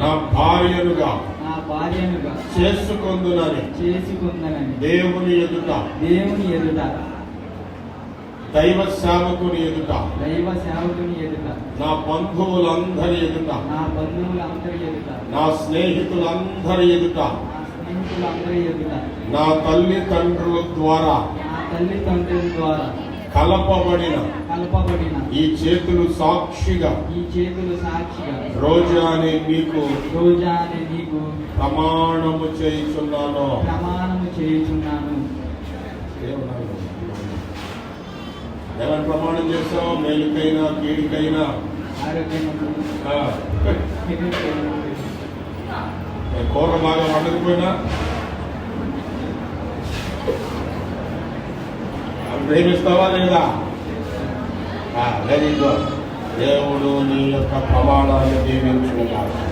నా భార్యనుగా చేసుకొందునని దేవుని ఎదుట దైవ సేవకుని ఎదుట నా బంధువులందరి ఎదుట నా స్నేహితులందరి ఎదుట నా తల్లిదండ్రుల ద్వారా కలపబడిన ఈ చేతులు సాక్షిగా రోజా అని నీకు ప్రమాణము చేయుచున్నాను. ఏమని ప్రమాణం చేస్తావు? మేలుకైనా కీడుకైనా కూర బాగా వండకపోయినా ప్రేమిస్తావా లేదా? Very good. దేవుడు నీ యొక్క ప్రమాణాన్ని దీవించుకున్నాడు.